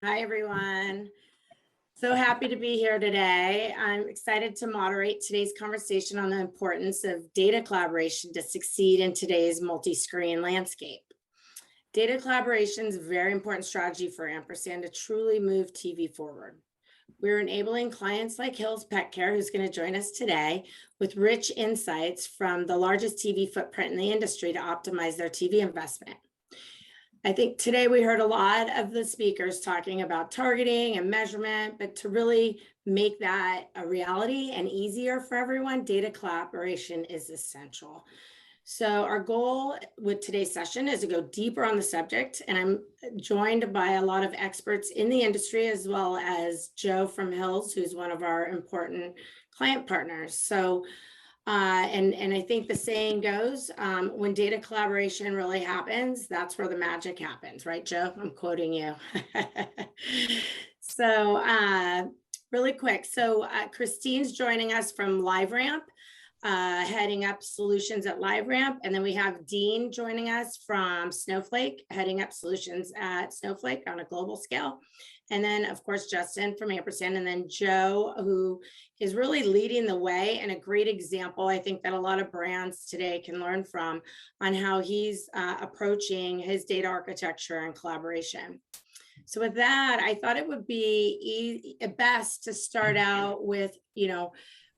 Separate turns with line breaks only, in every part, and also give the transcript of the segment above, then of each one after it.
Hi, everyone. So happy to be here today. I'm excited to moderate today's conversation on the importance of data collaboration to succeed in today's multi-screen landscape. Data collaboration is a very important strategy for Ampersand to truly move TV forward. We're enabling clients like Hills Pet Care, who's going to join us today, with rich insights from the largest TV footprint in the industry to optimize their TV investment. I think today we heard a lot of the speakers talking about targeting and measurement, but to really make that a reality and easier for everyone, data collaboration is essential. So our goal with today's session is to go deeper on the subject, and I'm joined by a lot of experts in the industry, as well as Joe from Hills, who's one of our important client partners. So and I think the saying goes, when data collaboration really happens, that's where the magic happens, right, Joe? I'm quoting you. So really quick, so Christine's joining us from Liveramp, heading up solutions at Liveramp. And then we have Dean joining us from Snowflake, heading up solutions at Snowflake on a global scale. And then, of course, Justin from Ampersand, and then Joe, who is really leading the way and a great example, I think, that a lot of brands today can learn from on how he's approaching his data architecture and collaboration. So with that, I thought it would be best to start out with,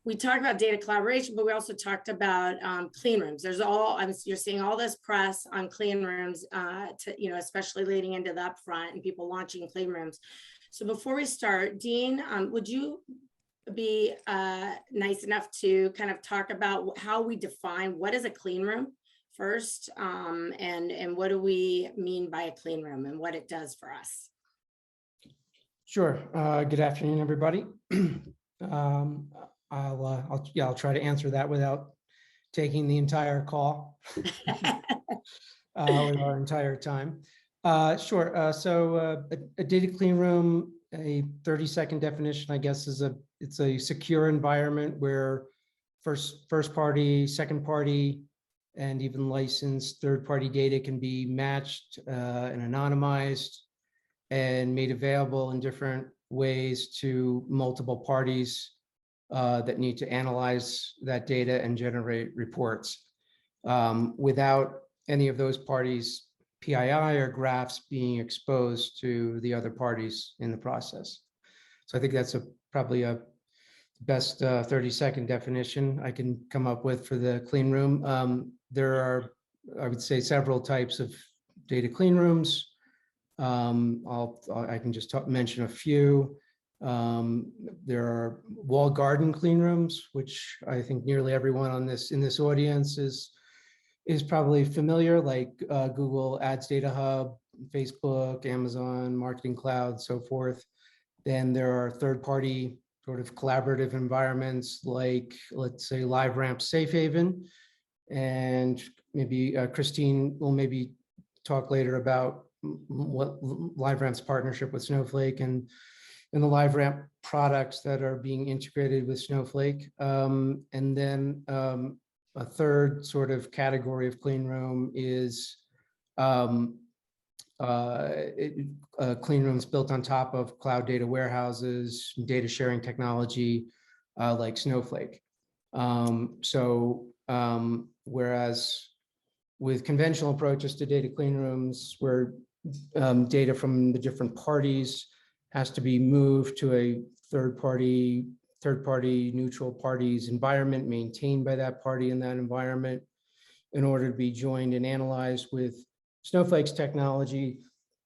we talked about data collaboration, but we also talked about clean rooms. You're seeing all this press on clean rooms, especially leading into the upfront and people launching clean rooms. So before we start, Dean, would you be nice enough to kind of talk about how we define what is a clean room first, and what do we mean by a clean room and what it does for us?
Sure. Good afternoon, everybody. I'll try to answer that without taking the entire call with our entire time. Sure. So a data clean room, a 30-second definition, I guess, it's a secure environment where first party, second party, and even licensed third-party data can be matched and anonymized and made available in different ways to multiple parties that need to analyze that data and generate reports without any of those parties' PII or graphs being exposed to the other parties in the process. So I think that's probably a best 30-second definition I can come up with for the clean room. There are, I would say, several types of data clean rooms. I can just mention a few. There are walled garden clean rooms, which I think nearly everyone in this audience is probably familiar, like Google Ads Data Hub, Facebook, Amazon, Marketing Cloud, so forth. Then there are third-party sort of collaborative environments like, let's say, Liveramp Safe Haven. And maybe Christine will maybe talk later about what Liveramp's partnership with Snowflake and the Liveramp products that are being integrated with Snowflake. And then a third sort of category of clean room is clean rooms built on top of cloud data warehouses, data sharing technology like Snowflake. Whereas with conventional approaches to data clean rooms, where data from the different parties has to be moved to a third party neutral parties environment maintained by that party in that environment in order to be joined and analyzed. With Snowflake's technology,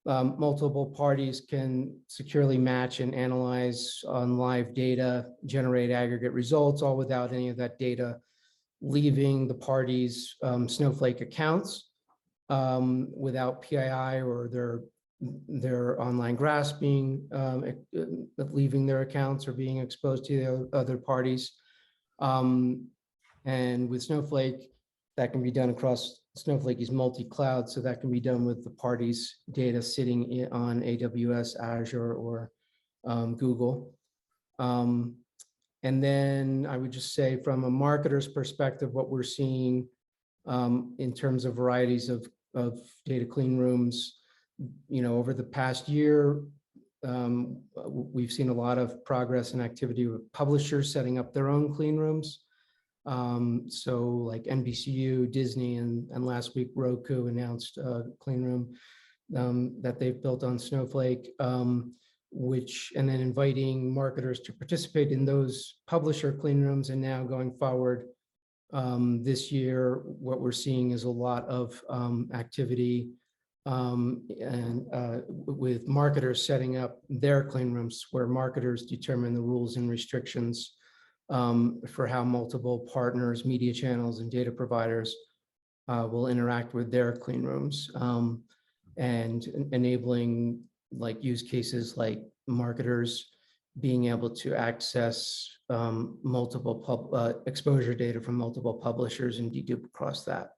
multiple parties can securely match and analyze on live data, generate aggregate results, all without any of that data leaving the parties' Snowflake accounts, without PII or their online graphs being leaving their accounts or being exposed to the other parties. And with Snowflake, that can be done across. Snowflake is multi-cloud, so that can be done with the parties' data sitting on AWS, Azure, or Google. And then I would just say, from a marketer's perspective, what we're seeing in terms of varieties of data clean rooms, over the past year, we've seen a lot of progress and activity with publishers setting up their own clean rooms. So like NBCU, Disney, and last week Roku announced a clean room that they've built on Snowflake, and then inviting marketers to participate in those publisher clean rooms. And now going forward, this year, what we're seeing is a lot of activity with marketers setting up their clean rooms, where marketers determine the rules and restrictions for how multiple partners, media channels, and data providers will interact with their clean rooms, and enabling like use cases like marketers being able to access multiple exposure data from multiple publishers and dedupe across that.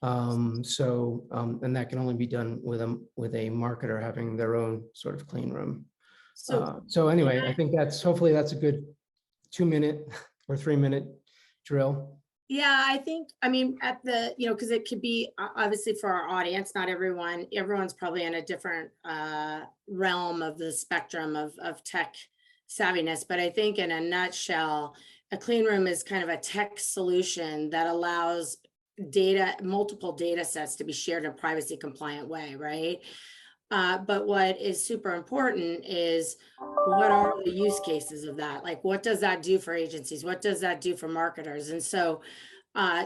And that can only be done with a marketer having their own sort of clean room. So anyway, I think hopefully that's a good 2-minute or 3-minute drill.
Yeah, I mean, because it could be obviously for our audience, not everyone's probably in a different realm of the spectrum of tech savviness. But I think in a nutshell, a clean room is kind of a tech solution that allows multiple data sets to be shared in a privacy compliant way, right? But what is super important is, what are the use cases of that? Like, what does that do for agencies? What does that do for marketers? And so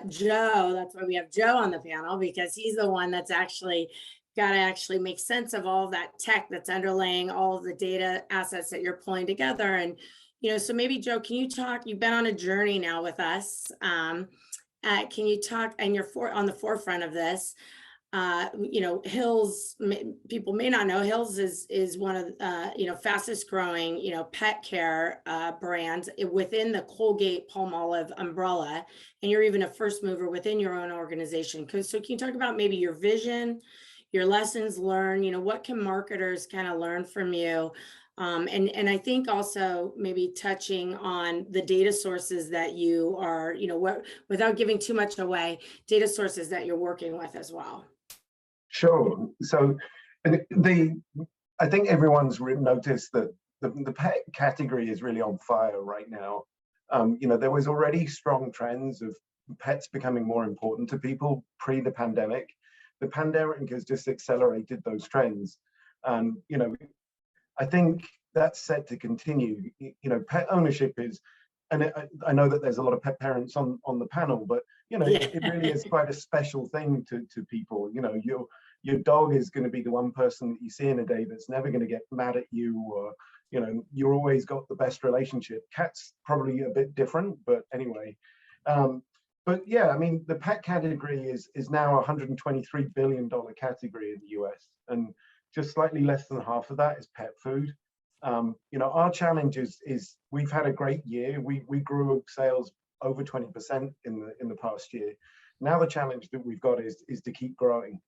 Joe, that's why we have Joe on the panel, because he's the one that's actually got to make sense of all of that tech that's underlaying all of the data assets that you're pulling together. And, so maybe Joe, can you talk, you've been on a journey now with us. Can you talk, and you're on the forefront of this, Hills, people may not know, Hills is one of fastest growing, pet care brands within the Colgate Palmolive umbrella. And you're even a first mover within your own organization. So can you talk about maybe your vision, your lessons learned, what can marketers kind of learn from you? And I think also maybe touching on the data sources that you are, without giving too much away, data sources that you're working with as well.
Sure. So I think everyone's noticed that the pet category is really on fire right now. There was already strong trends of pets becoming more important to people pre the pandemic. The pandemic has just accelerated those trends. I think that's set to continue. Pet ownership is, and I know that there's a lot of pet parents on the panel, but it really is quite a special thing to people. Your dog is going to be the one person that you see in a day that's never going to get mad at you, or you're always got the best relationship. Cats probably a bit different, but anyway. But yeah, I mean, the pet category is now a $123 billion category in the US, and just slightly less than half of that is pet food. Our challenge is we've had a great year. We grew sales over 20% in the past year. Now the challenge that we've got is to keep growing.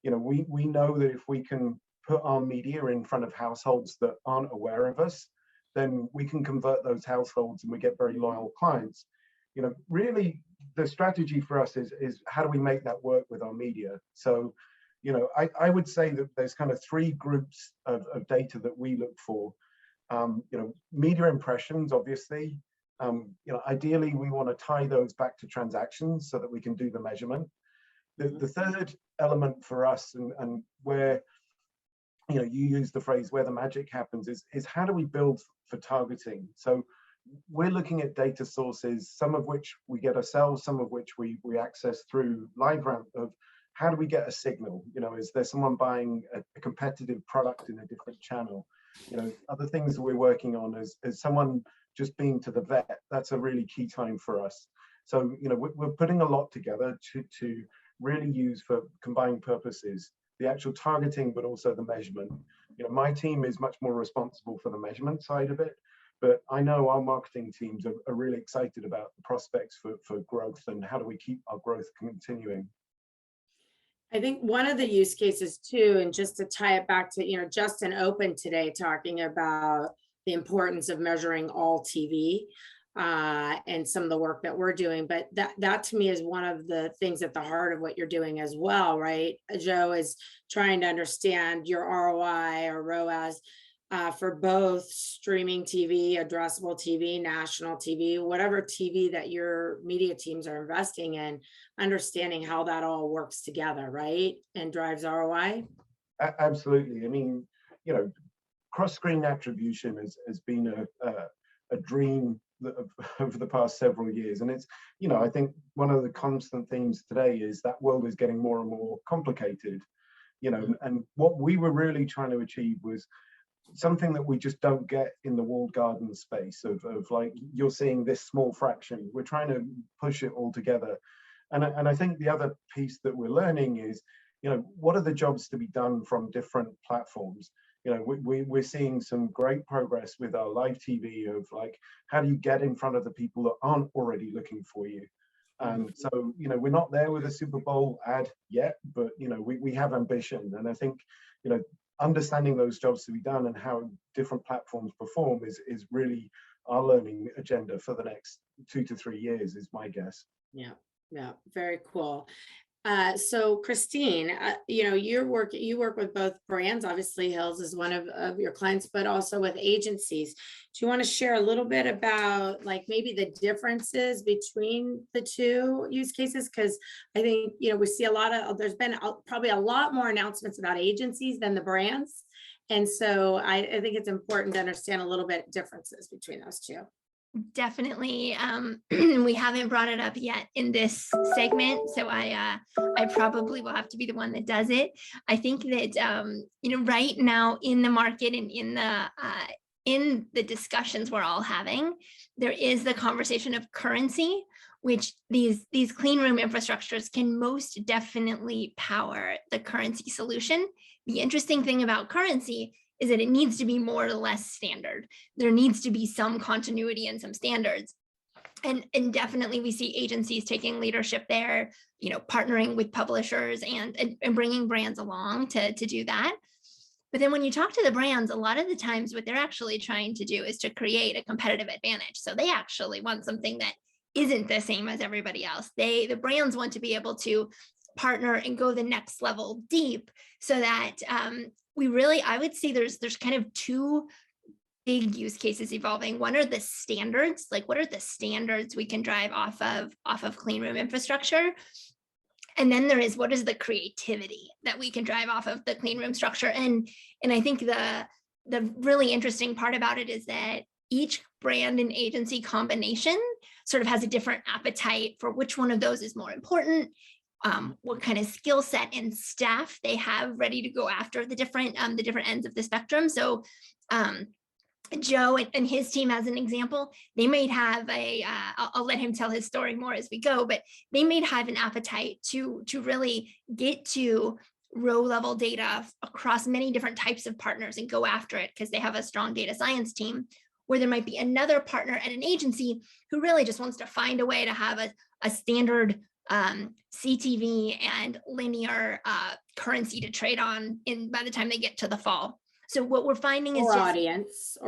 We know that if we can put our media in front of households that aren't aware of us, then we can convert those households and we get very loyal clients. Really the strategy for us is how do we make that work with our media? So, I would say that there's kind of 3 groups of data that we look for. Media impressions, obviously. Ideally, we want to tie those back to transactions so that we can do the measurement. The third element for us, and where you use the phrase where the magic happens, is how do we build for targeting? So we're looking at data sources, some of which we get ourselves, some of which we access through Liveramp, of how do we get a signal? Is there someone buying a competitive product in a different channel? Other things that we're working on is someone just being to the vet. That's a really key time for us. So, we're putting a lot together to really use for combined purposes, the actual targeting, but also the measurement. My team is much more responsible for the measurement side of it, but I know our marketing teams are really excited about the prospects for growth and how do we keep our growth continuing.
I think one of the use cases too, and just to tie it back to, Justin opened today talking about the importance of measuring all TV and some of the work that we're doing. But that to me is one of the things at the heart of what you're doing as well, right? Joe is trying to understand your ROI or ROAS for both streaming TV, addressable TV, national TV, whatever TV that your media teams are investing in, understanding how that all works together, right? And drives ROI.
Absolutely. I mean, you know, cross-screen attribution has been a dream over the past several years. And it's, you know, I think one of the constant themes today is that world is getting more and more complicated, you know, and what we were really trying to achieve was something that we just don't get in the walled garden space of like, you're seeing this small fraction. We're trying to push it all together. And I think the other piece that we're learning is, you know, what are the jobs to be done from different platforms? You know, we're seeing some great progress with our live TV of like, how do you get in front of the people that aren't already looking for you? So, you know, we're not there with a Super Bowl ad yet, but, you know, we have ambition. And I think, you know, understanding those jobs to be done and how different platforms perform is really our learning agenda for the next 2 to 3 years, is my guess.
Yeah, very cool. So Christine, you know, you work with both brands. Obviously Hills is one of your clients, but also with agencies. Do you want to share a little bit about like maybe the differences between the two use cases? Because I think, you know, we see there's been probably a lot more announcements about agencies than the brands. And so I think it's important to understand a little bit differences between those two.
Definitely. We haven't brought it up yet in this segment, so I probably will have to be the one that does it. I think that you know, right now in the market and in the discussions we're all having, there is the conversation of currency, which these clean room infrastructures can most definitely power the currency solution. The interesting thing about currency is that it needs to be more or less standard. There needs to be some continuity and some standards. And definitely we see agencies taking leadership there, you know, partnering with publishers and bringing brands along to do that. But then when you talk to the brands, a lot of the times what they're actually trying to do is to create a competitive advantage. So they actually want something that isn't the same as everybody else. The brands want to be able to partner and go the next level deep so that I would say there's kind of two big use cases evolving. One are the standards, like what are the standards we can drive off of clean room infrastructure? And then there is what is the creativity that we can drive off of the clean room structure? And I think the really interesting part about it is that each brand and agency combination sort of has a different appetite for which one of those is more important. What kind of skill set and staff they have ready to go after the different ends of the spectrum. So Joe and his team, as an example, they might have I'll let him tell his story more as we go, but they might have an appetite to really get to row level data across many different types of partners and go after it because they have a strong data science team, where there might be another partner at an agency who really just wants to find a way to have a standard CTV and linear currency to trade on by the time they get to the fall. So what we're finding is
audience,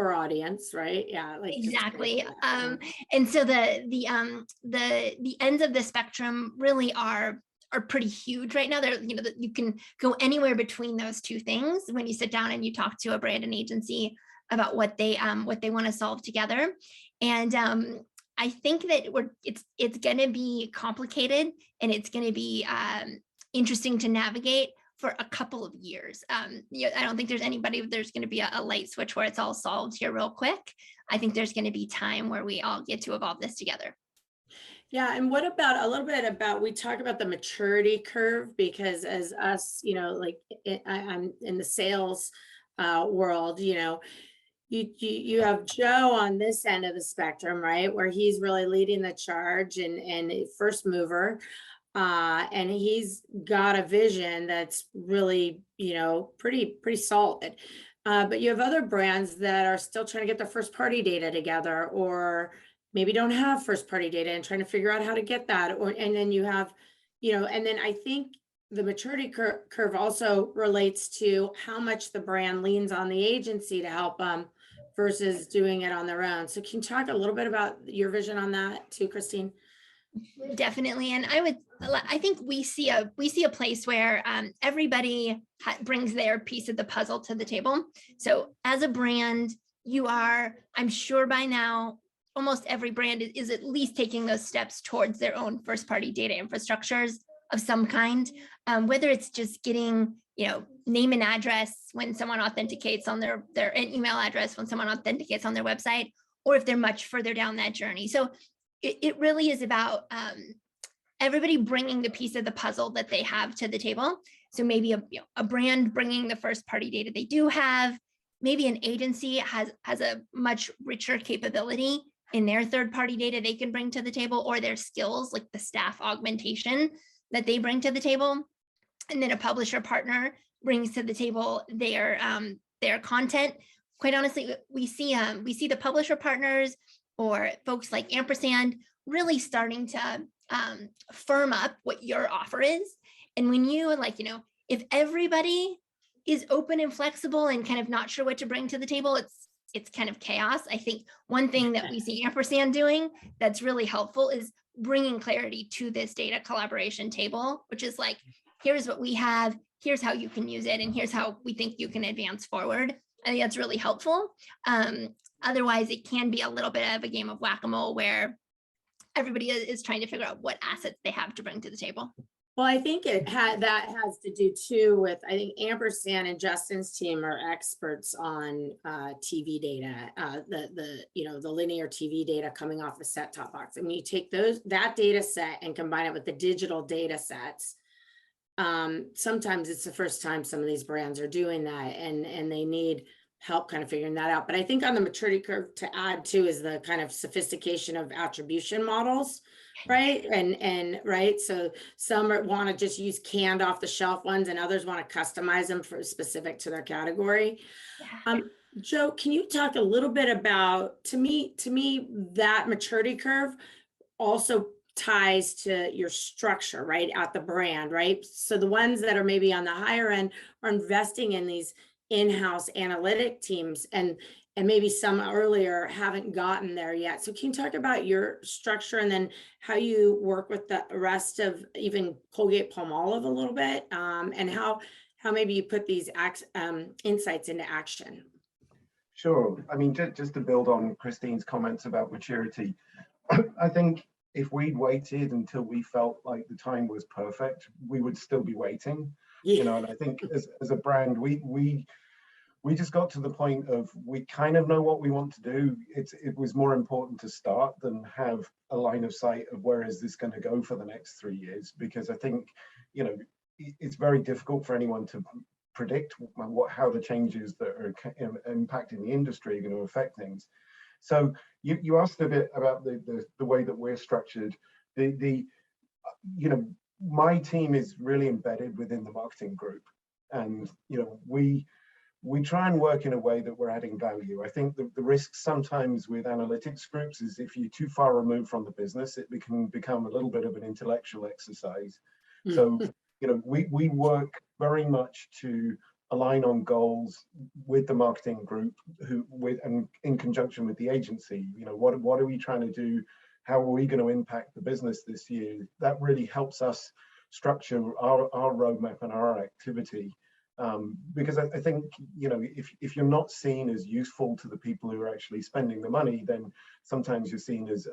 right? Yeah, like
exactly. And so the ends of the spectrum really are pretty huge right now. They're, you know, you can go anywhere between those two things when you sit down and you talk to a brand and agency about what they want to solve together. And I think that it's going to be complicated and it's going to be interesting to navigate for a couple of years. You know, I don't think there's going to be a light switch where it's all solved here real quick. I think there's going to be time where we all get to evolve this together.
Yeah, and what about a little bit about, we talk about the maturity curve, because as us, you know, like I'm in the sales world, you know, you have Joe on this end of the spectrum, right, where he's really leading the charge and first mover, and he's got a vision that's really, you know, pretty solid. But you have other brands that are still trying to get their first party data together, or maybe don't have first party data and trying to figure out how to get that. And then you have, you know, and then I think the maturity curve also relates to how much the brand leans on the agency to help them versus doing it on their own. So can you talk a little bit about your vision on that too, Christine?
Definitely. And I think we see a place where everybody brings their piece of the puzzle to the table. So as a brand, I'm sure by now, almost every brand is at least taking those steps towards their own first party data infrastructures of some kind, whether it's just getting, name and address when someone authenticates on their an email address when someone authenticates on their website, or if they're much further down that journey. So it really is about everybody bringing the piece of the puzzle that they have to the table. So maybe a brand bringing the first party data they do have, maybe an agency has a much richer capability in their third party data they can bring to the table, or their skills, like the staff augmentation that they bring to the table. And then a publisher partner brings to the table their content. Quite honestly, we see the publisher partners or folks like Ampersand really starting to firm up what your offer is. And when you if everybody is open and flexible and kind of not sure what to bring to the table, it's kind of chaos. I think one thing that we see Ampersand doing that's really helpful is bringing clarity to this data collaboration table, which is like, here's what we have, here's how you can use it, and here's how we think you can advance forward. I think that's really helpful. Otherwise, it can be a little bit of a game of whack-a-mole where everybody is trying to figure out what assets they have to bring to the table.
Well, I think that has to do too with, I think Ampersand and Justin's team are experts on TV data, the linear TV data coming off the set-top box. I mean, you take that data set and combine it with the digital data sets. Sometimes it's the first time some of these brands are doing that, and they need help kind of figuring that out. But I think on the maturity curve to add to is the kind of sophistication of attribution models, right? And right, so some want to just use canned off the shelf ones, and others want to customize them for specific to their category.
Yeah.
Joe, can you talk a little bit about, to me that maturity curve also ties to your structure, right, at the brand, right? So the ones that are maybe on the higher end are investing in these in-house analytic teams, and maybe some earlier haven't gotten there yet. So can you talk about your structure and then how you work with the rest of even Colgate Palmolive a little bit, and how maybe you put these insights into action?
Sure. I mean, just to build on Christine's comments about maturity, I think if we'd waited until we felt like the time was perfect, we would still be waiting.
Yeah.
And I think as a brand, we just got to the point of, we kind of know what we want to do. It was more important to start than have a line of sight of where is this going to go for the next 3 years, because I think, it's very difficult for anyone to predict how the changes that are impacting the industry are going to affect things. So you asked a bit about the way that we're structured. My team is really embedded within the marketing group, and we try and work in a way that we're adding value. I think the risk sometimes with analytics groups is if you're too far removed from the business, it can become a little bit of an intellectual exercise. So we work very much to align on goals with the marketing group, and in conjunction with the agency. What are we trying to do? How are we going to impact the business this year? That really helps us structure our roadmap and our activity. Because I think, if you're not seen as useful to the people who are actually spending the money, then sometimes you're seen as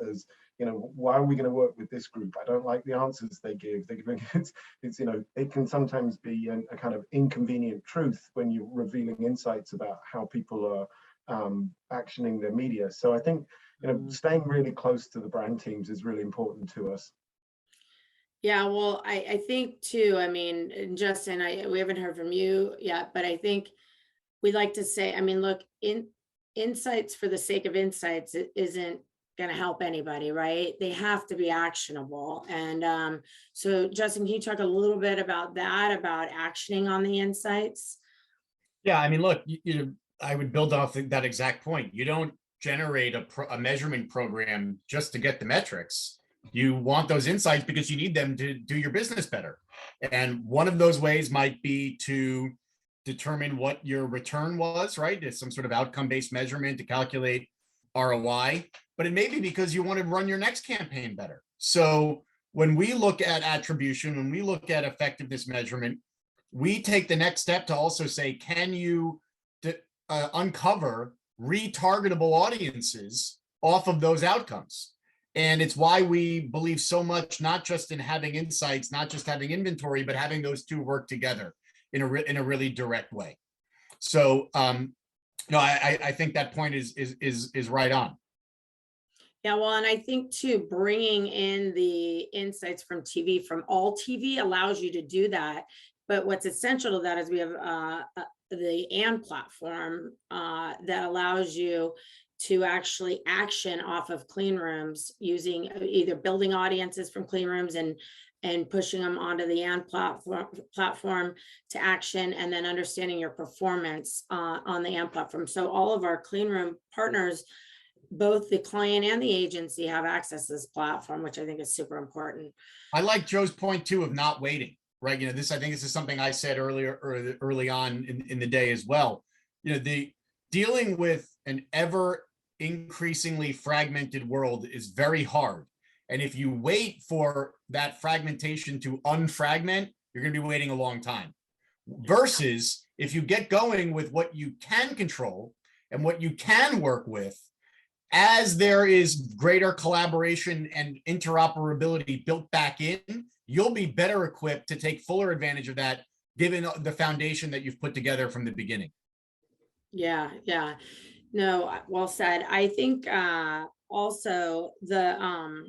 why are we going to work with this group? I don't like the answers they give. It can sometimes be a kind of inconvenient truth when you're revealing insights about how people are actioning their media. So I think, staying really close to the brand teams is really important to us.
Yeah, well, I think too, I mean, Justin, we haven't heard from you yet, but I think we'd like to say, I mean, look, insights for the sake of insights isn't going to help anybody, right? They have to be actionable. And so Justin, can you talk a little bit about that, about actioning on the insights?
Yeah, I mean, look, I would build off that exact point. You don't generate a measurement program just to get the metrics. You want those insights because you need them to do your business better. And one of those ways might be to determine what your return was, right? It's some sort of outcome-based measurement to calculate ROI, but it may be because you want to run your next campaign better. So when we look at attribution, when we look at effectiveness measurement, we take the next step to also say, can you uncover retargetable audiences off of those outcomes? And it's why we believe so much, not just in having insights, not just having inventory, but having those two work together in a really direct way. So, no, I think that point is right on.
Yeah, well, and I think too, bringing in the insights from TV, from all TV, allows you to do that. But what's essential to that is we have the AND platform that allows you to actually action off of clean rooms using either building audiences from clean rooms and pushing them onto the AND platform to action, and then understanding your performance on the AND platform. So all of our clean room partners, both the client and the agency, have access to this platform, which I think is super important.
I like Joe's point too of not waiting, right? I think this is something I said early on in the day as well. The dealing with an ever increasingly fragmented world is very hard. And if you wait for that fragmentation to unfragment, you're going to be waiting a long time. Versus if you get going with what you can control and what you can work with, as there is greater collaboration and interoperability built back in, you'll be better equipped to take fuller advantage of that, given the foundation that you've put together from the beginning.
Yeah, yeah. No, well said. I think also the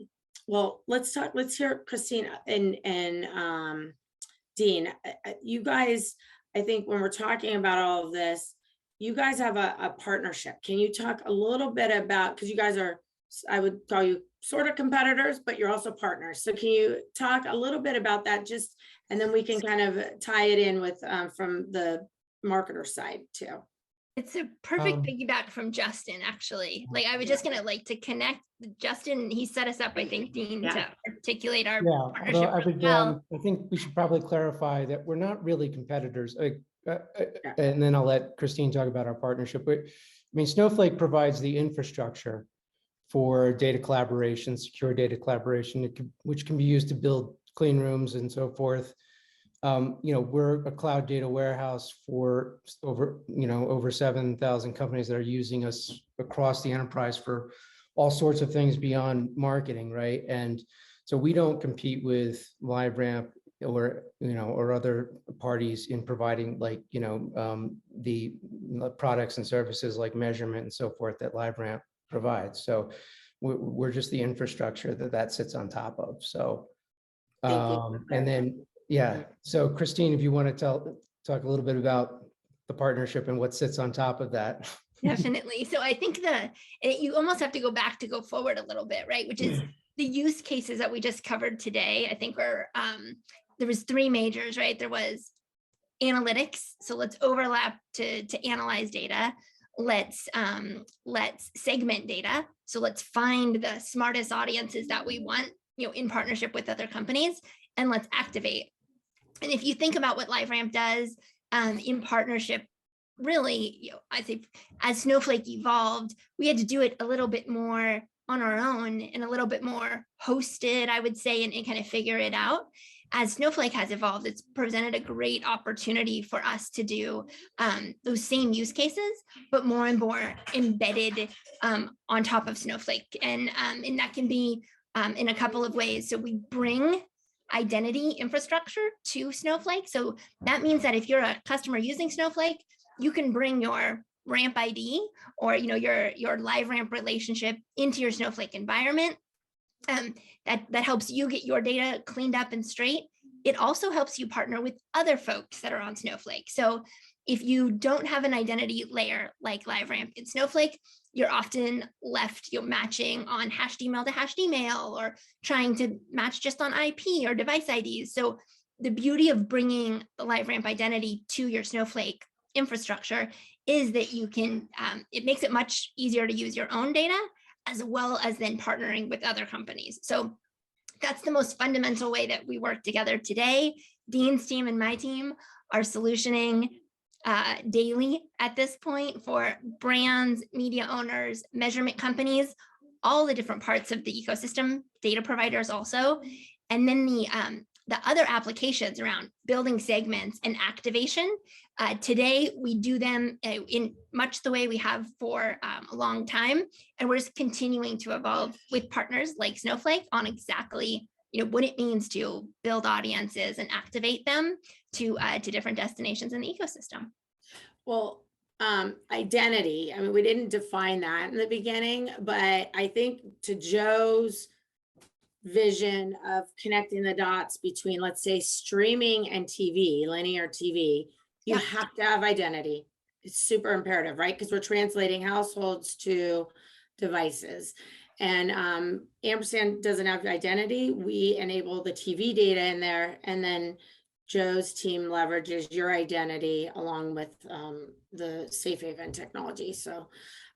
well, let's hear Christine and Dean. You guys, I think when we're talking about all of this, you guys have a partnership. Can you talk a little bit about, because you guys are, I would call you sort of competitors, but you're also partners. So can you talk a little bit about that, just, and then we can kind of tie it in with from the marketer side too.
It's a perfect piggyback from Justin, actually. Like, I was just gonna to connect Justin. He set us up, I think, Dean, to articulate our partnership really well.
I think we should probably clarify that we're not really competitors. And then I'll let Christine talk about our partnership. But I mean, Snowflake provides the infrastructure for data collaboration, secure data collaboration, which can be used to build clean rooms and so forth. We're a cloud data warehouse for over 7,000 companies that are using us across the enterprise for all sorts of things beyond marketing, right? And so we don't compete with Liveramp or other parties in providing the products and services like measurement and so forth that Liveramp provides. So we're just the infrastructure that sits on top of. So and then so Christine, if you want to talk a little bit about the partnership and what sits on top of that.
Definitely. So I think you almost have to go back to go forward a little bit, right? Which is the use cases that we just covered today. I think there was 3 majors, right? There was analytics. So let's overlap to analyze data. Let's segment data. So let's find the smartest audiences that we want, in partnership with other companies, and let's activate. And if you think about what Liveramp does in partnership, really, I think as Snowflake evolved, we had to do it a little bit more on our own and a little bit more hosted, I would say, and kind of figure it out. As Snowflake has evolved, it's presented a great opportunity for us to do those same use cases, but more and more embedded on top of Snowflake. And that can be in a couple of ways. So we bring identity infrastructure to Snowflake. So that means that if you're a customer using Snowflake, you can bring your Ramp ID or your Liveramp relationship into your Snowflake environment. That helps you get your data cleaned up and straight. It also helps you partner with other folks that are on Snowflake. So if you don't have an identity layer like Liveramp in Snowflake, you're often left matching on hashed email to hashed email, or trying to match just on IP or device IDs. So the beauty of bringing the Liveramp identity to your Snowflake infrastructure is that you can, it makes it much easier to use your own data, as well as then partnering with other companies. So that's the most fundamental way that we work together today. Dean's team and my team are solutioning daily at this point for brands, media owners, measurement companies, all the different parts of the ecosystem, data providers also. And then the other applications around building segments and activation. Today, we do them in much the way we have for a long time. And we're just continuing to evolve with partners like Snowflake on exactly what it means to build audiences and activate them to different destinations in the ecosystem.
Well, identity, I mean, we didn't define that in the beginning, but I think to Joe's vision of connecting the dots between, let's say, streaming and TV, linear TV, you
Yeah.
have to have identity. It's super imperative, right? Because we're translating households to devices. And Ampersand doesn't have identity. We enable the TV data in there, and then Joe's team leverages your identity along with the Safe Haven technology. So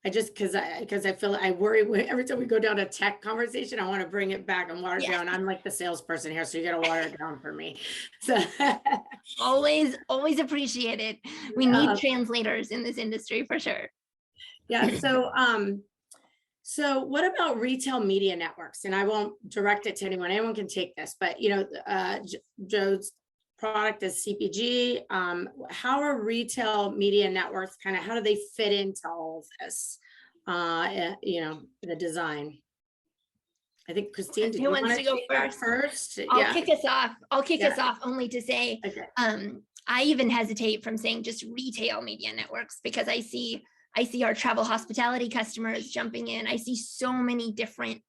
I just, because I feel, I worry every time we go down a tech conversation, I want to bring it back and water it down. I'm like the salesperson here, so you got to water it down for me. So
always appreciate it. We need translators in this industry for sure.
Yeah. So what about retail media networks? And I won't direct it to anyone. Anyone can take this, but Joe's product is CPG. How are retail media networks how do they fit into all of this? The design. I think Christine,
Who wants to go
first?
I'll kick us off. Us off only to say,
okay.
I even hesitate from saying just retail media networks because I see our travel hospitality customers jumping in. I see so many different,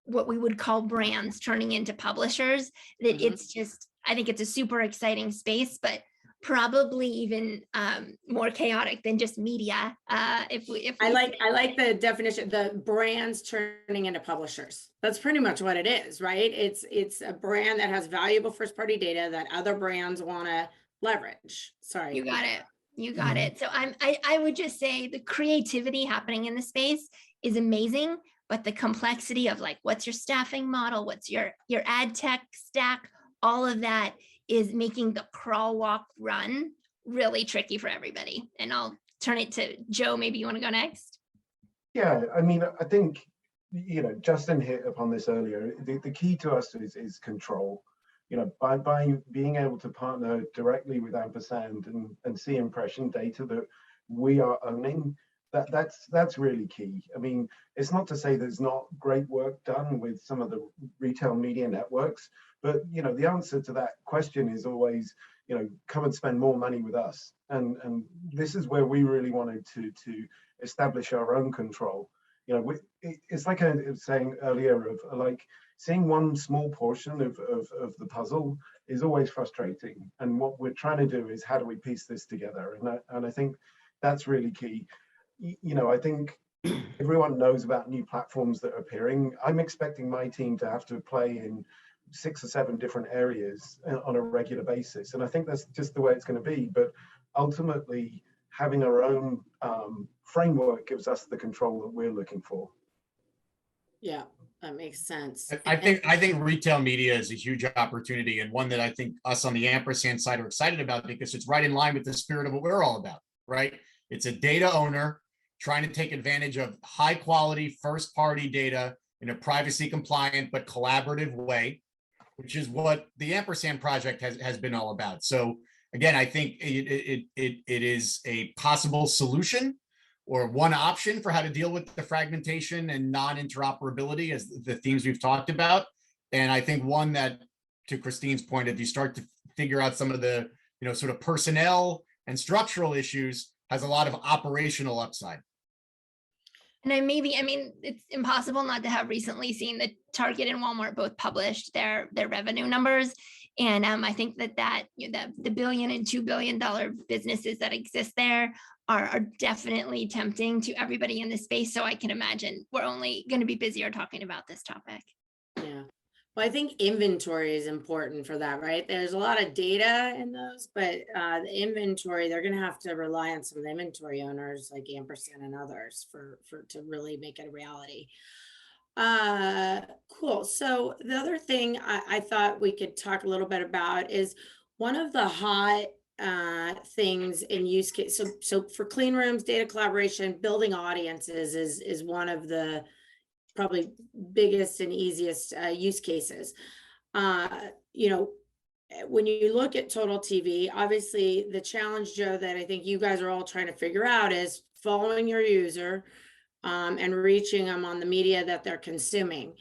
what we would call brands turning into publishers that it's just, I think it's a super exciting space, but probably even more chaotic than just media. I
like the definition, the brands turning into publishers. That's pretty much what it is, right? It's a brand that has valuable first party data that other brands want to leverage. Sorry.
You got it. You got it. So I would just say the creativity happening in the space is amazing, but the complexity of what's your staffing model, what's your ad tech stack, all of that is making the crawl, walk, run really tricky for everybody. And I'll turn it to Joe. Maybe you want to go next.
Yeah, I mean, I think, Justin hit upon this earlier. The key to us is control. By being able to partner directly with Ampersand and see impression data that we are owning, that's really key. I mean, it's not to say there's not great work done with some of the retail media networks, but the answer to that question is always, come and spend more money with us. And this is where we really wanted to establish our own control. It's like I was saying earlier of seeing one small portion of the puzzle is always frustrating. And what we're trying to do is how do we piece this together? And I think that's really key. I think everyone knows about new platforms that are appearing. I'm expecting my team to have to play in 6 or 7 different areas on a regular basis. And I think that's just the way it's going to be. But ultimately, having our own framework gives us the control that we're looking for.
Yeah, that makes sense.
I think retail media is a huge opportunity, and one that I think us on the Ampersand side are excited about because it's right in line with the spirit of what we're all about, right? It's a data owner trying to take advantage of high quality first party data in a privacy compliant but collaborative way, which is what the Ampersand project has been all about. So again, I think it is a possible solution or one option for how to deal with the fragmentation and non-interoperability as the themes we've talked about. And I think one that, to Christine's point, if you start to figure out some of the, sort of personnel and structural issues, has a lot of operational upside.
And it's impossible not to have recently seen that Target and Walmart both published their revenue numbers. And I think that the $1 billion and $2 billion businesses that exist there are definitely tempting to everybody in this space. So I can imagine we're only going to be busier talking about this topic.
Yeah. Well, I think inventory is important for that, right? There's a lot of data in those, but the inventory, they're going to have to rely on some of the inventory owners like Ampersand and others for to really make it a reality. Cool. So the other thing I thought we could talk a little bit about is one of the hot things in use case. So for clean rooms, data collaboration, building audiences is one of the probably biggest and easiest use cases. You know, when you look at total TV, obviously the challenge, Joe, that I think you guys are all trying to figure out is following your user and reaching them on the media that they're consuming.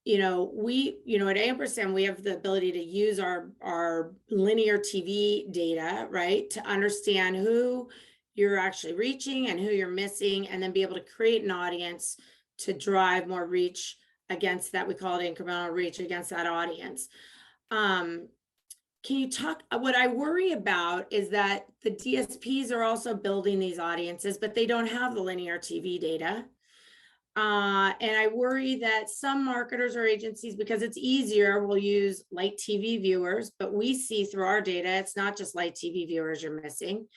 You know, at Ampersand, we have the ability to use our linear TV data, right, to understand who you're actually reaching and who you're missing, and then be able to create an audience to drive more reach against that. We call it incremental reach against that audience. Can you talk, what I worry about is that the DSPs are also building these audiences, but they don't have the linear TV data. And I worry that some marketers or agencies, because it's easier, will use light TV viewers, but we see through our data, it's not just light TV viewers you're missing,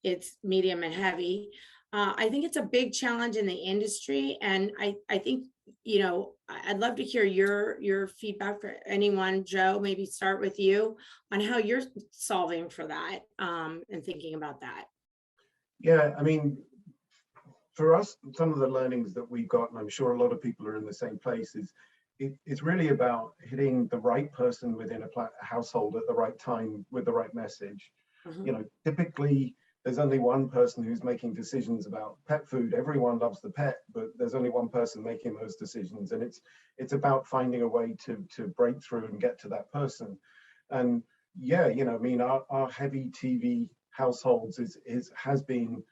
it's medium and heavy. I think it's a big challenge in the industry. And I think, you know, I'd love to hear your feedback for anyone. Joe, maybe start with you on how you're solving for that and thinking about that.
Yeah, I mean, for us, some of the learnings that we got, and I'm sure a lot of people are in the same place, is it's really about hitting the right person within a household at the right time with the right message. You know, typically there's only one person who's making decisions about pet food. Everyone loves the pet, but there's only one person making those decisions. And it's about finding a way to break through and get to that person. And yeah, you know, I mean, our heavy TV households has been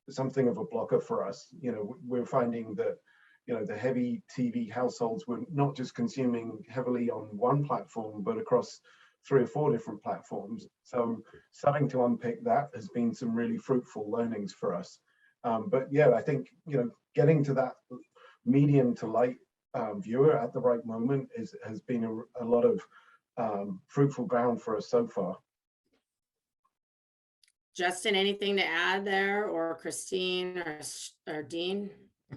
something of a blocker for us. You know, we're finding that, you know, the heavy TV households were not just consuming heavily on one platform, but across 3 or 4 different platforms. So starting to unpick that has been some really fruitful learnings for us. But yeah, I think, you know, getting to that medium to light viewer at the right moment has been a lot of fruitful ground for us so far.
Justin, anything to add there, or Christine or Dean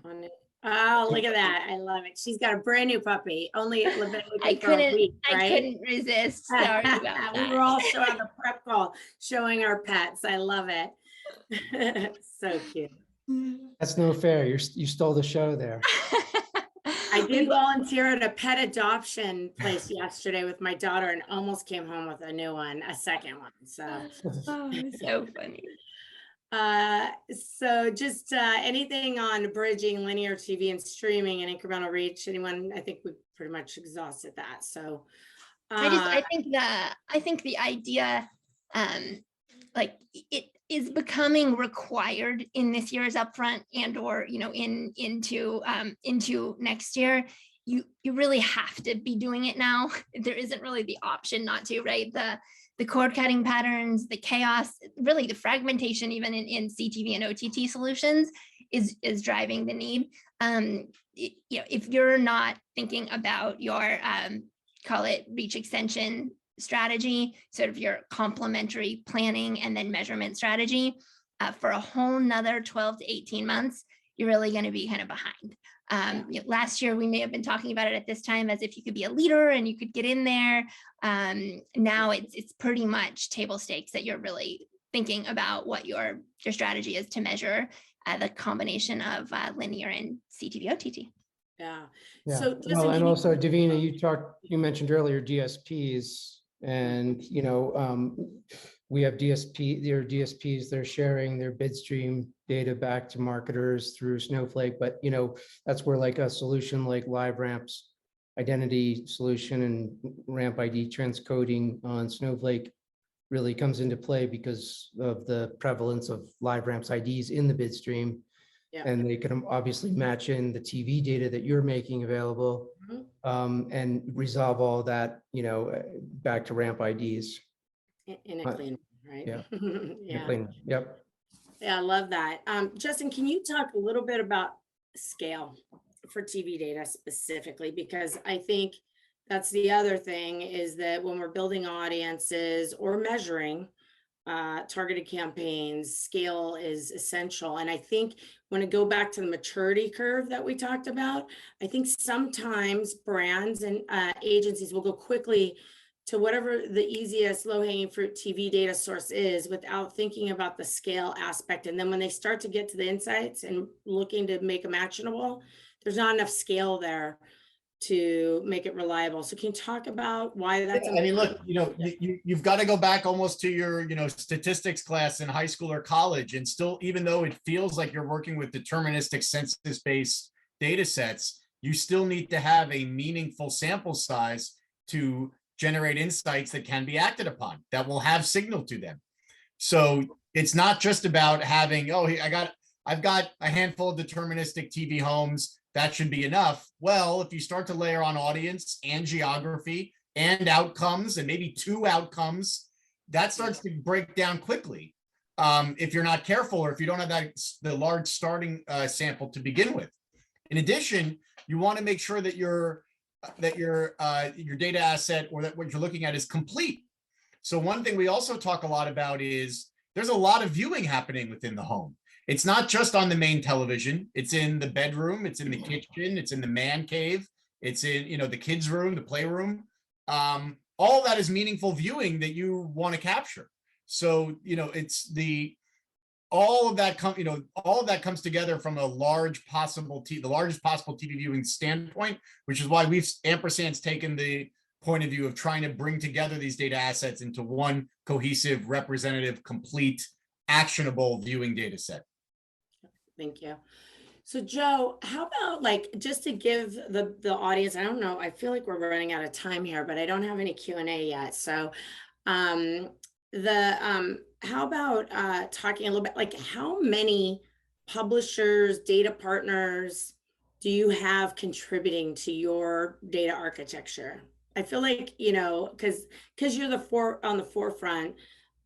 on it? Oh, look at that. I love it. She's got a brand new puppy. Only a week, right?
I couldn't resist. Sorry about that.
We were all on the prep call showing our pets. I love it. So cute.
That's no fair. You stole the show there.
I did volunteer at a pet adoption place yesterday with my daughter and almost came home with a new one, a second one. So,
so funny.
So just anything on bridging linear TV and streaming and incremental reach? Anyone? I think we pretty much exhausted that. So
I think the idea, like it is becoming required in this year's upfront and or, you know, into next year. You really have to be doing it now. There isn't really the option not to, right? The cord cutting patterns, the chaos, really the fragmentation, even in CTV and OTT solutions, is driving the need. You know, if you're not thinking about your call it reach extension strategy, sort of your complementary planning and then measurement strategy, for a whole nother 12 to 18 months, you're really going to be kind of behind. You know, last year we may have been talking about it at this time as if you could be a leader and you could get in there. Now it's pretty much table stakes that you're really thinking about what your strategy is to measure the combination of linear and CTV OTT.
yeah.
Yeah.
So Justin,
Well, and also Davina, you mentioned earlier DSPs, and you know, we have DSPs, they're sharing their bid stream data back to marketers through Snowflake, but you know, that's where like a solution like Liveramp's identity solution and Ramp ID transcoding on Snowflake really comes into play because of the prevalence of Liveramp's IDs in the bid stream.
Yeah.
And they can obviously match in the TV data that you're making available, and resolve all that, you know, back to Ramp IDs.
in a clean, right?
Yeah.
Yeah.
Clean. Yep.
Yeah, I love that. Justin, can you talk a little bit about scale for TV data specifically? Because I think that's the other thing, is that when we're building audiences or measuring targeted campaigns, scale is essential. And I think when I go back to the maturity curve that we talked about, I think sometimes brands and agencies will go quickly to whatever the easiest low-hanging fruit TV data source is without thinking about the scale aspect. And then when they start to get to the insights and looking to make them actionable, there's not enough scale there to make it reliable. So can you talk about why that's
I mean, look,
important?
you've got to go back almost to your, statistics class in high school or college, and still, even though it feels like you're working with deterministic census-based data sets, you still need to have a meaningful sample size to generate insights that can be acted upon, that will have signal to them. So it's not just about having, oh, I've got a handful of deterministic TV homes, that should be enough. Well, if you start to layer on audience and geography and outcomes, and maybe 2 outcomes, that starts to break down quickly. If you're not careful, or if you don't have the large starting sample to begin with. In addition, you want to make sure that your data asset, or that what you're looking at, is complete. So one thing we also talk a lot about is there's a lot of viewing happening within the home. It's not just on the main television. It's in the bedroom. It's in the kitchen. It's in the man cave. It's in, the kids' room, the playroom. All of that is meaningful viewing that you want to capture. So, all of that comes together from the largest possible TV viewing standpoint, which is why Ampersand's taken the point of view of trying to bring together these data assets into one cohesive, representative, complete, actionable viewing data set.
Thank you. So Joe, how about just to give the audience, I don't know, I feel like we're running out of time here, but I don't have any Q&A yet. So how about talking a little bit, how many publishers, data partners do you have contributing to your data architecture? I feel like, because you're on the forefront,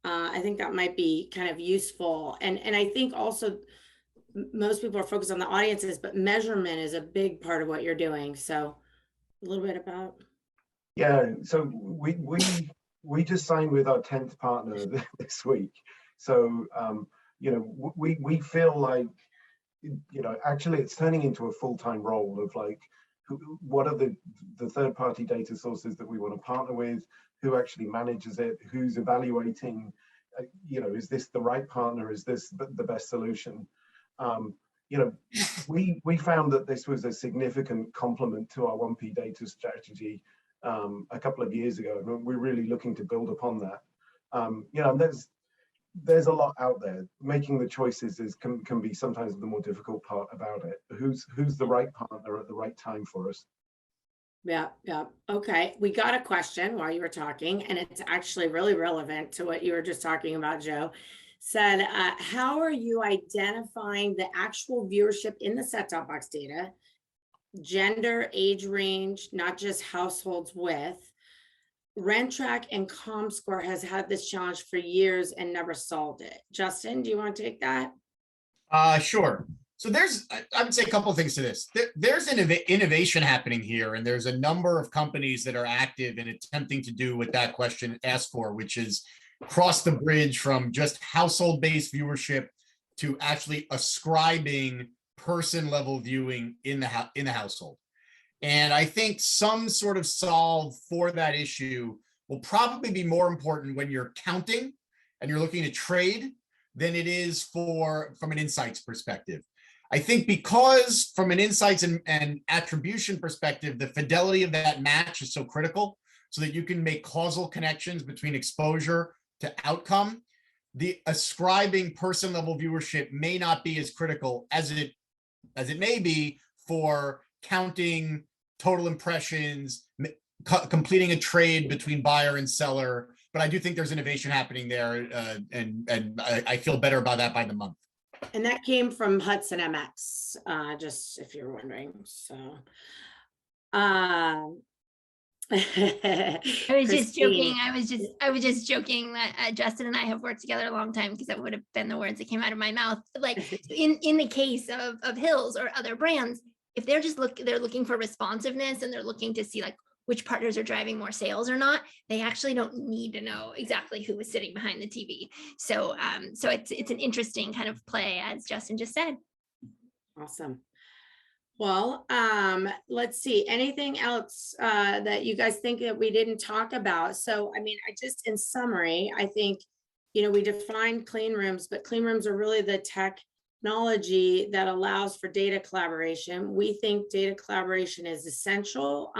I think that might be kind of useful. And I think also most people are focused on the audiences, but measurement is a big part of what you're doing. So a little bit about.
Yeah, so we just signed with our 10th partner this week. So, we feel like, actually it's turning into a full-time role of what are the third-party data sources that we want to partner with, who actually manages it, who's evaluating, is this the right partner, is this the best solution? We found that this was a significant complement to our 1P data strategy a couple of years ago, and we're really looking to build upon that. There's a lot out there. Making the choices can be sometimes the more difficult part about it. Who's the right partner at the right time for us?
Yeah. Okay. We got a question while you were talking, and it's actually really relevant to what you were just talking about, Joe. Said, how are you identifying the actual viewership in the set-top box data, gender, age range, not just households with? RentTrack and ComScore has had this challenge for years and never solved it. Justin, do you want to take that?
Sure. So I would say a couple of things to this. There's an innovation happening here, and there's a number of companies that are active in attempting to do what that question asked for, which is cross the bridge from just household-based viewership to actually ascribing person-level viewing in the household. And I think some sort of solve for that issue will probably be more important when you're counting and you're looking to trade than it is from an insights perspective. I think because from an insights and attribution perspective, the fidelity of that match is so critical, so that you can make causal connections between exposure to outcome. The ascribing person level viewership may not be as critical as it may be for counting total impressions, completing a trade between buyer and seller. But I do think there's innovation happening there, and I feel better about that by the month.
And that came from Hudson MX, just if you're wondering. So,
I was just joking. I was just joking that Justin and I have worked together a long time, because that would have been the words that came out of my mouth. Like in the case of Hills or other brands, if they're looking for responsiveness and they're looking to see which partners are driving more sales or not, they actually don't need to know exactly who is sitting behind the TV. So it's an interesting kind of play, as Justin just said.
Awesome. Well, let's see, anything else that you guys think that we didn't talk about? So, I mean, I just, in summary, I think, we defined clean rooms, but clean rooms are really the technology that allows for data collaboration. We think data collaboration is essential.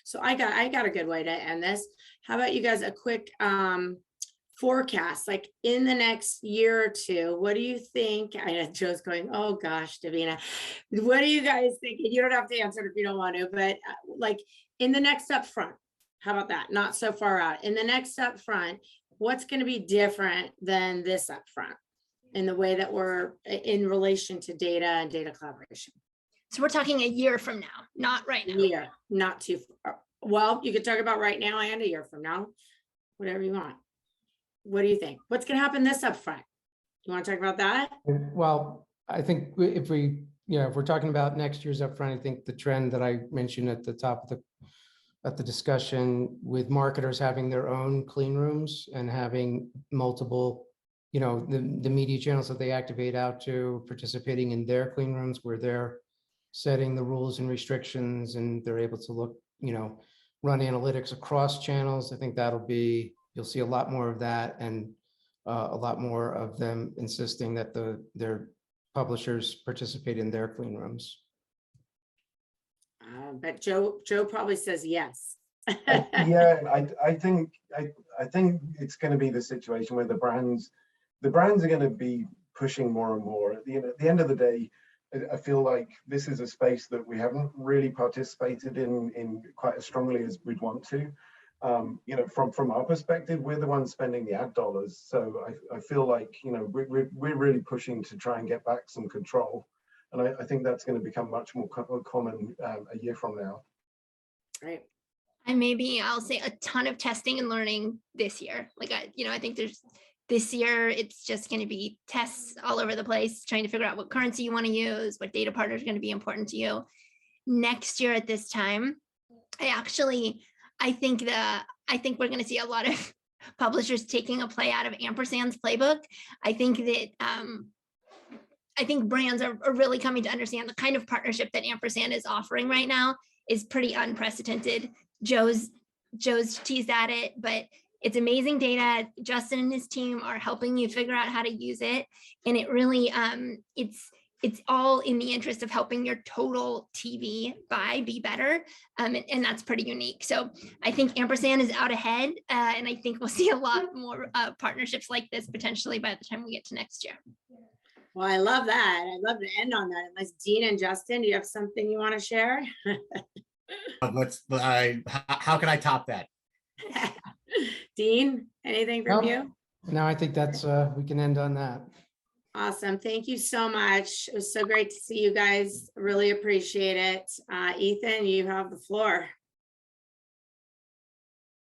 So I got a good way to end this. How about you guys, a quick forecast, like in the next year or two, what do you think? I know Joe's going, oh gosh, Davina, what do you guys think? And you don't have to answer it if you don't want to, but like in the next up front, how about that? Not so far out. In the next up front, what's going to be different than this up front in the way that we're in relation to data and data collaboration?
So we're talking a year from now, not right now.
Year, not too far. Well, you could talk about right now and a year from now, whatever you want. What do you think? What's going to happen this upfront? You want to talk about that?
Well, I think if we're talking about next year's upfront, I think the trend that I mentioned at the top of the discussion with marketers having their own clean rooms and having multiple, the media channels that they activate out to participating in their clean rooms where they're setting the rules and restrictions and they're able to look, run analytics across channels. I think you'll see a lot more of that and a lot more of them insisting that their publishers participate in their clean rooms.
But Joe probably says yes.
Yeah, I think it's going to be the situation where the brands are going to be pushing more and more. At the end of the day, I feel like this is a space that we haven't really participated in quite as strongly as we'd want to. From our perspective, we're the ones spending the ad dollars. So I feel like, we're really pushing to try and get back some control. And I think that's going to become much more common a year from now.
Right.
And maybe I'll say a ton of testing and learning this year. Like, I think this year, it's just going to be tests all over the place, trying to figure out what currency you want to use, what data partners are going to be important to you. Next year at this time, I think we're going to see a lot of publishers taking a play out of Ampersand's playbook. I think brands are really coming to understand the kind of partnership that Ampersand is offering right now is pretty unprecedented. Joe's teased at it, but it's amazing data. Justin and his team are helping you figure out how to use it. And it really, it's all in the interest of helping your total TV buy be better. And that's pretty unique. So I think Ampersand is out ahead. And I think we'll see a lot more partnerships like this potentially by the time we get to next year.
Well, I love that. I'd love to end on that. Unless Dean and Justin, do you have something you want to share?
How can I top that?
Dean, anything from you?
No, I think that's, we can end on that.
Awesome. Thank you so much. It was so great to see you guys. Really appreciate it. Ethan, you have the floor.